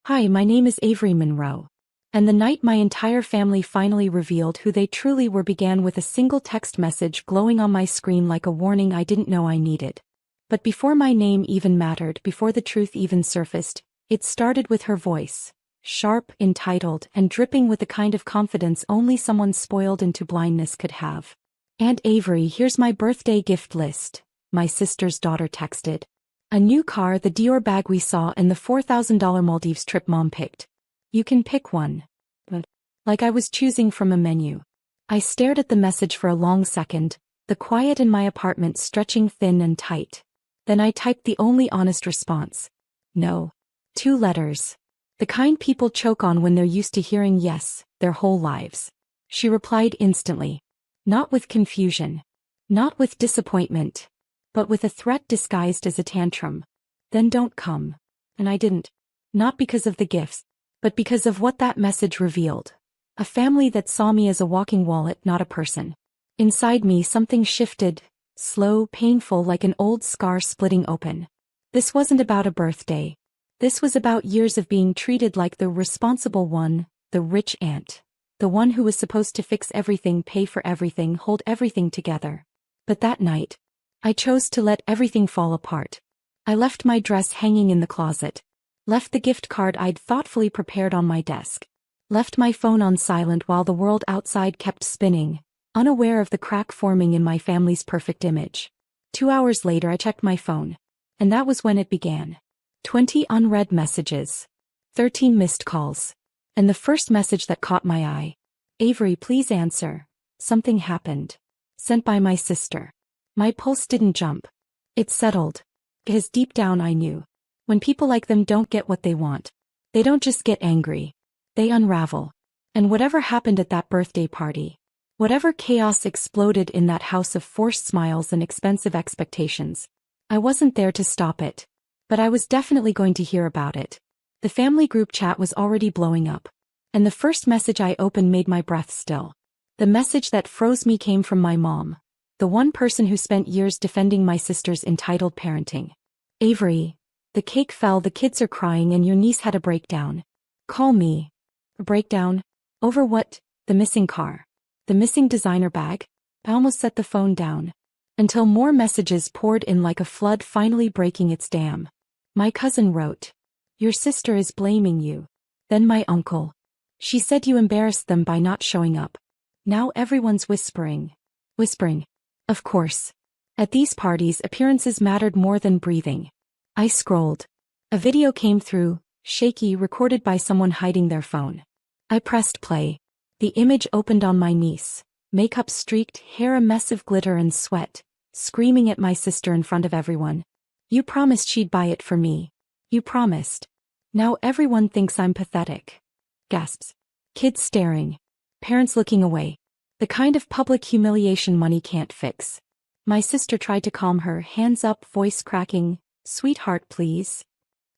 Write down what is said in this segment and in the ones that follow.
Hi, my name is Avery Monroe. And the night my entire family finally revealed who they truly were began with a single text message glowing on my screen like a warning I didn't know I needed. But before my name even mattered, before the truth even surfaced, it started with her voice. Sharp, entitled, and dripping with the kind of confidence only someone spoiled into blindness could have. "Aunt Avery, here's my birthday gift list," my sister's daughter texted. "A new car, the Dior bag we saw, and the $4,000 Maldives trip Mom picked. You can pick one." But, like I was choosing from a menu. I stared at the message for a long second, the quiet in my apartment stretching thin and tight. Then I typed the only honest response. No. 2 letters. The kind people choke on when they're used to hearing yes, their whole lives. She replied instantly. Not with confusion. Not with disappointment. But with a threat disguised as a tantrum. "Then don't come." And I didn't. Not because of the gifts, but because of what that message revealed. A family that saw me as a walking wallet, not a person. Inside me something shifted, slow, painful, like an old scar splitting open. This wasn't about a birthday. This was about years of being treated like the responsible one, the rich aunt. The one who was supposed to fix everything, pay for everything, hold everything together. But that night, I chose to let everything fall apart. I left my dress hanging in the closet. Left the gift card I'd thoughtfully prepared on my desk. Left my phone on silent while the world outside kept spinning, unaware of the crack forming in my family's perfect image. 2 hours later I checked my phone. And that was when it began. 20 unread messages. 13 missed calls. And the first message that caught my eye. "Avery, please answer. Something happened." Sent by my sister. My pulse didn't jump. It settled. Because deep down I knew. When people like them don't get what they want, they don't just get angry. They unravel. And whatever happened at that birthday party, whatever chaos exploded in that house of forced smiles and expensive expectations, I wasn't there to stop it. But I was definitely going to hear about it. The family group chat was already blowing up. And the first message I opened made my breath still. The message that froze me came from my mom. The one person who spent years defending my sister's entitled parenting. "Avery, the cake fell, the kids are crying, and your niece had a breakdown. Call me." A breakdown? Over what? The missing car. The missing designer bag? I almost set the phone down. Until more messages poured in like a flood finally breaking its dam. My cousin wrote. "Your sister is blaming you." Then my uncle. "She said you embarrassed them by not showing up." Now everyone's whispering. Whispering. Of course. At these parties appearances mattered more than breathing. I scrolled. A video came through, shaky, recorded by someone hiding their phone. I pressed play. The image opened on my niece, makeup streaked, hair a mess of glitter and sweat, screaming at my sister in front of everyone. "You promised she'd buy it for me. You promised. Now everyone thinks I'm pathetic." Gasps. Kids staring. Parents looking away. The kind of public humiliation money can't fix. My sister tried to calm her, hands up, voice cracking. "Sweetheart, please."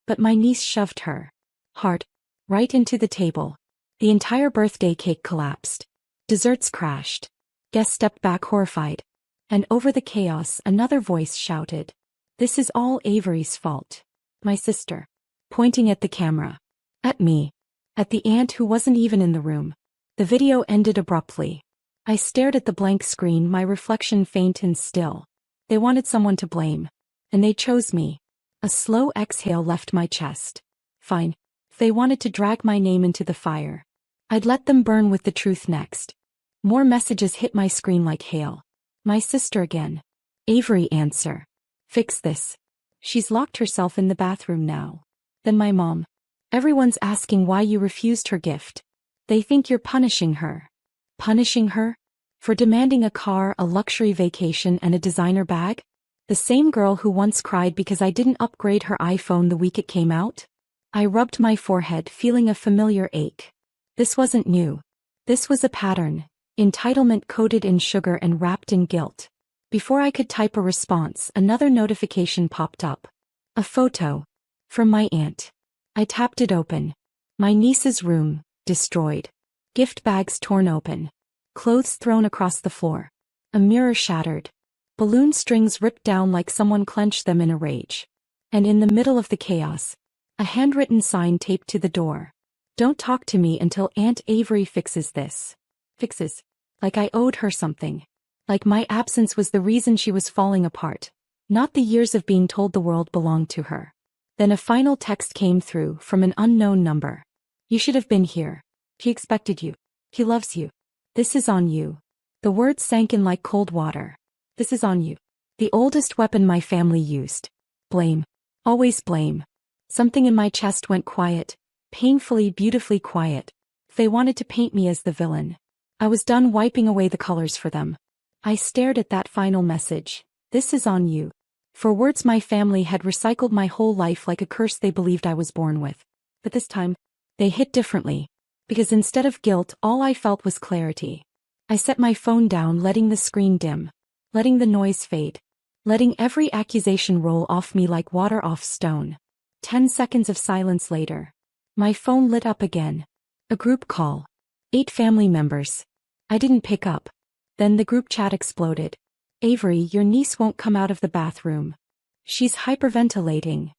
But my niece shoved her heart right into the table. The entire birthday cake collapsed. Desserts crashed. Guests stepped back horrified. And over the chaos, another voice shouted, "This is all Avery's fault." My sister. Pointing at the camera. At me. At the aunt who wasn't even in the room. The video ended abruptly. I stared at the blank screen, my reflection faint and still. They wanted someone to blame. And they chose me. A slow exhale left my chest. Fine. If they wanted to drag my name into the fire, I'd let them burn with the truth next. More messages hit my screen like hail. My sister again. "Avery, answer. Fix this. She's locked herself in the bathroom now." Then my mom. "Everyone's asking why you refused her gift. They think you're punishing her." Punishing her? For demanding a car, a luxury vacation, and a designer bag? The same girl who once cried because I didn't upgrade her iPhone the week it came out? I rubbed my forehead, feeling a familiar ache. This wasn't new. This was a pattern. Entitlement coated in sugar and wrapped in guilt. Before I could type a response, another notification popped up. A photo. From my aunt. I tapped it open. My niece's room, destroyed. Gift bags torn open. Clothes thrown across the floor. A mirror shattered. Balloon strings ripped down like someone clenched them in a rage. And in the middle of the chaos, A handwritten sign taped to the door. Don't talk to me until Aunt Avery fixes this. Fixes. Like I owed her something. Like my absence was the reason she was falling apart. Not the years of being told the world belonged to her. Then a final text came through from an unknown number. You should have been here. He expected you. He loves you. This is on you. The words sank in like cold water. This is on you. The oldest weapon my family used. Blame. Always blame. Something in my chest went quiet. Painfully, beautifully quiet. They wanted to paint me as the villain. I was done wiping away the colors for them. I stared at that final message. This is on you. For words my family had recycled my whole life like a curse they believed I was born with. But this time, they hit differently. Because instead of guilt, all I felt was clarity. I set my phone down, letting the screen dim. Letting the noise fade. Letting every accusation roll off me like water off stone. 10 seconds of silence later. My phone lit up again. A group call. 8 family members. I didn't pick up. Then the group chat exploded. Avery, your niece won't come out of the bathroom. She's hyperventilating.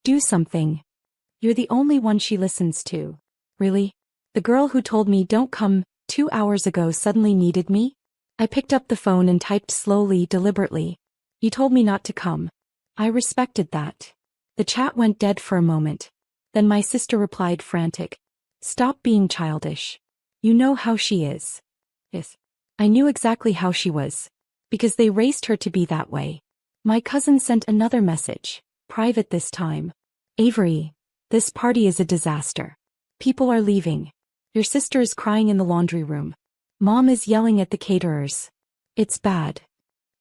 Do something. You're the only one she listens to. Really? The girl who told me don't come 2 hours ago suddenly needed me? I picked up the phone and typed slowly, deliberately. You told me not to come. I respected that. The chat went dead for a moment. Then my sister replied frantic. Stop being childish. You know how she is. Yes. I knew exactly how she was. Because they raised her to be that way. My cousin sent another message. Private this time. Avery, this party is a disaster. People are leaving. Your sister is crying in the laundry room. Mom is yelling at the caterers. It's bad.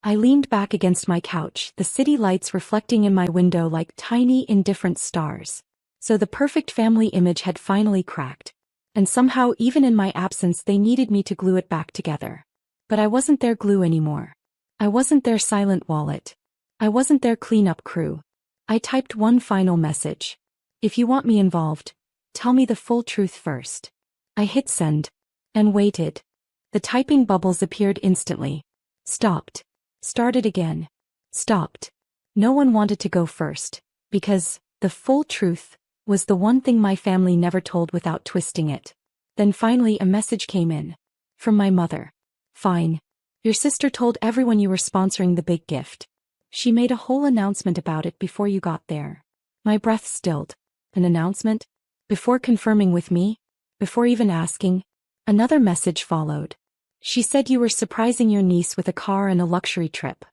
I leaned back against my couch, the city lights reflecting in my window like tiny, indifferent stars. So the perfect family image had finally cracked. And somehow, even in my absence, they needed me to glue it back together. But I wasn't their glue anymore. I wasn't their silent wallet. I wasn't their cleanup crew. I typed one final message. If you want me involved, tell me the full truth first. I hit send. And waited. The typing bubbles appeared instantly. Stopped. Started again. Stopped. No one wanted to go first. Because the full truth was the one thing my family never told without twisting it. Then finally a message came in. From my mother. Fine. Your sister told everyone you were sponsoring the big gift. She made a whole announcement about it before you got there. My breath stilled. An announcement? Before confirming with me? Before even asking? Another message followed. She said you were surprising your niece with a car and a luxury trip.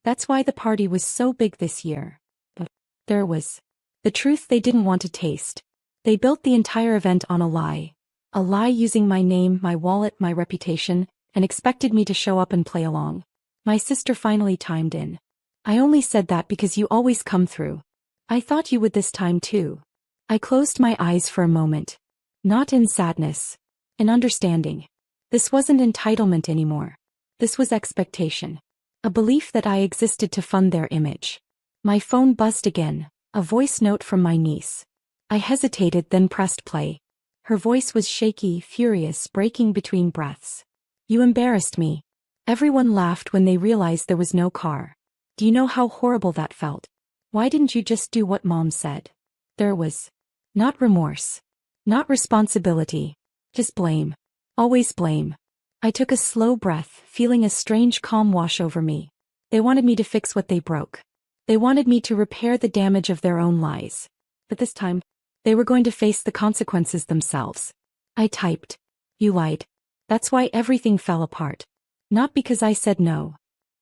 That's why the party was so big this year. But there was the truth they didn't want to taste. They built the entire event on a lie. A lie using my name, my wallet, my reputation, and expected me to show up and play along. My sister finally chimed in. I only said that because you always come through. I thought you would this time too. I closed my eyes for a moment. Not in sadness. In understanding. This wasn't entitlement anymore. This was expectation. A belief that I existed to fund their image. My phone buzzed again, a voice note from my niece. I hesitated, then pressed play. Her voice was shaky, furious, breaking between breaths. You embarrassed me. Everyone laughed when they realized there was no car. Do you know how horrible that felt? Why didn't you just do what Mom said? There was not remorse. Not responsibility. Just blame. Always blame. I took a slow breath, feeling a strange calm wash over me. They wanted me to fix what they broke. They wanted me to repair the damage of their own lies. But this time, they were going to face the consequences themselves. I typed. You lied. That's why everything fell apart. Not because I said no.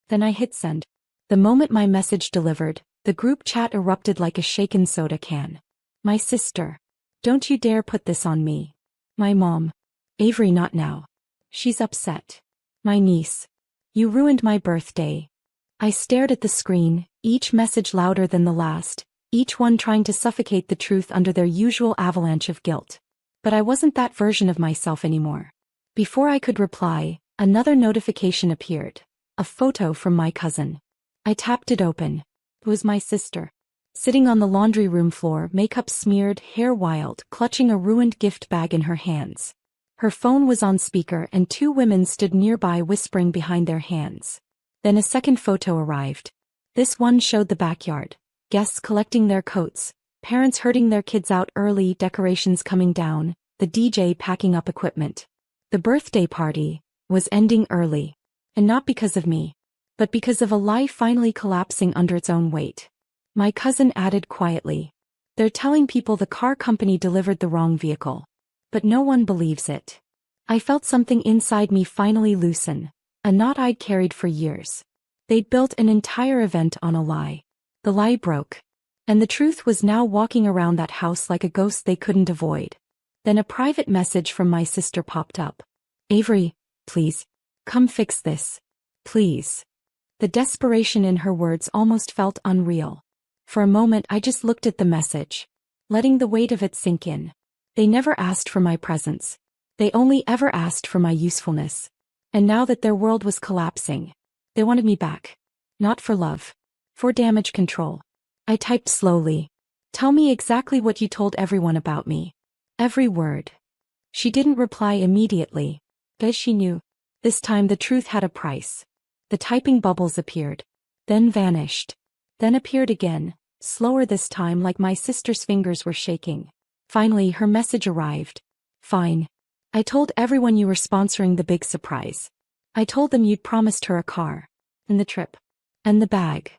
Then I hit send. The moment my message delivered, the group chat erupted like a shaken soda can. My sister. Don't you dare put this on me. My mom. Avery, not now. She's upset. My niece. You ruined my birthday. I stared at the screen, each message louder than the last, each one trying to suffocate the truth under their usual avalanche of guilt. But I wasn't that version of myself anymore. Before I could reply, another notification appeared. A photo from my cousin. I tapped it open. It was my sister. Sitting on the laundry room floor, makeup smeared, hair wild, clutching a ruined gift bag in her hands. Her phone was on speaker and 2 women stood nearby whispering behind their hands. Then a second photo arrived. This one showed the backyard. Guests collecting their coats, Parents herding their kids out early, decorations coming down, the DJ packing up equipment. The birthday party was ending early. And not because of me, but because of a lie finally collapsing under its own weight. My cousin added quietly. They're telling people the car company delivered the wrong vehicle. But no one believes it. I felt something inside me finally loosen, a knot I'd carried for years. They'd built an entire event on a lie. The lie broke. And the truth was now walking around that house like a ghost they couldn't avoid. Then a private message from my sister popped up. Avery, please. Come fix this. Please. The desperation in her words almost felt unreal. For a moment I just looked at the message, letting the weight of it sink in. They never asked for my presence. They only ever asked for my usefulness. And now that their world was collapsing, they wanted me back. Not for love. For damage control. I typed slowly. Tell me exactly what you told everyone about me. Every word. She didn't reply immediately, but she knew. This time the truth had a price. The typing bubbles appeared, then vanished, then appeared again, slower this time like my sister's fingers were shaking. Finally her message arrived. Fine. I told everyone you were sponsoring the big surprise. I told them you'd promised her a car. And the trip. And the bag.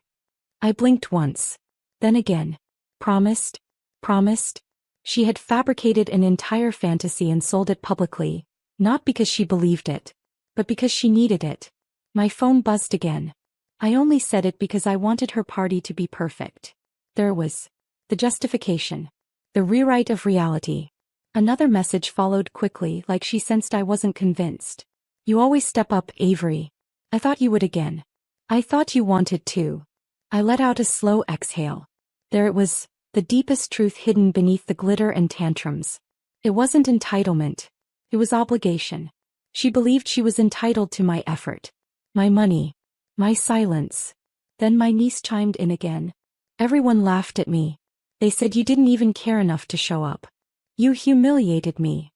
I blinked once. Then again. Promised? Promised? She had fabricated an entire fantasy and sold it publicly, not because she believed it, but because she needed it. My phone buzzed again. I only said it because I wanted her party to be perfect. There was the justification. The rewrite of reality. Another message followed quickly, like she sensed I wasn't convinced. You always step up, Avery. I thought you would again. I thought you wanted to. I let out a slow exhale. There it was, the deepest truth hidden beneath the glitter and tantrums. It wasn't entitlement. It was obligation. She believed she was entitled to my effort. My money. My silence. Then my niece chimed in again. Everyone laughed at me. They said you didn't even care enough to show up. You humiliated me.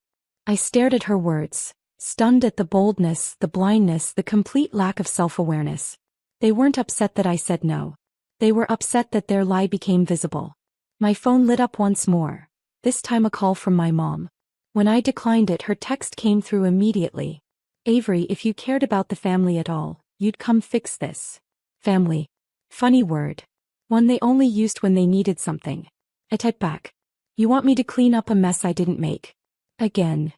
I stared at her words, stunned at the boldness, the blindness, the complete lack of self-awareness. They weren't upset that I said no. They were upset that their lie became visible. My phone lit up once more, this time a call from my mom. When I declined it, her text came through immediately. Avery, if you cared about the family at all, you'd come fix this. Family. Funny word. One they only used when they needed something. I typed back. You want me to clean up a mess I didn't make? Again.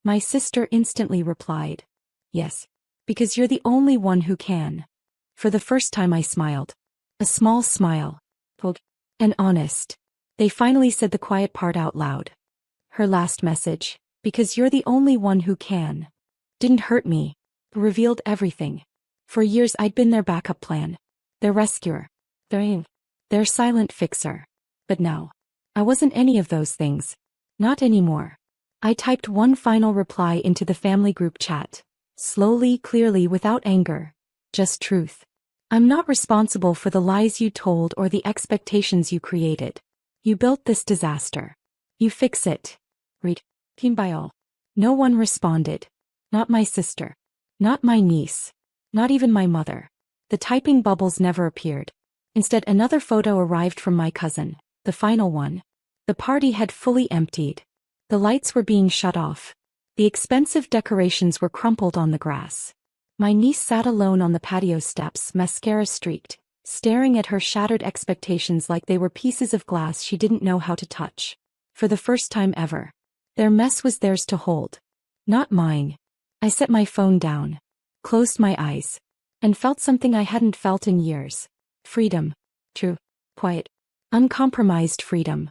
My sister instantly replied. Yes. Because you're the only one who can. For the first time I smiled. A small smile. Cold. And honest. They finally said the quiet part out loud. Her last message, because you're the only one who can, didn't hurt me, but revealed everything. For years I'd been their backup plan. Their rescuer. Their silent fixer. But now, I wasn't any of those things. Not anymore. I typed one final reply into the family group chat. Slowly, clearly, without anger. Just truth. I'm not responsible for the lies you told or the expectations you created. You built this disaster. You fix it. Read. Team by all. No one responded. Not my sister. Not my niece. Not even my mother. The typing bubbles never appeared. Instead, another photo arrived from my cousin, the final one. The party had fully emptied. The lights were being shut off. The expensive decorations were crumpled on the grass. My niece sat alone on the patio steps, mascara streaked, staring at her shattered expectations like they were pieces of glass she didn't know how to touch. For the first time ever. Their mess was theirs to hold. Not mine. I set my phone down, closed my eyes, and felt something I hadn't felt in years. Freedom. True. Quiet. Uncompromised freedom.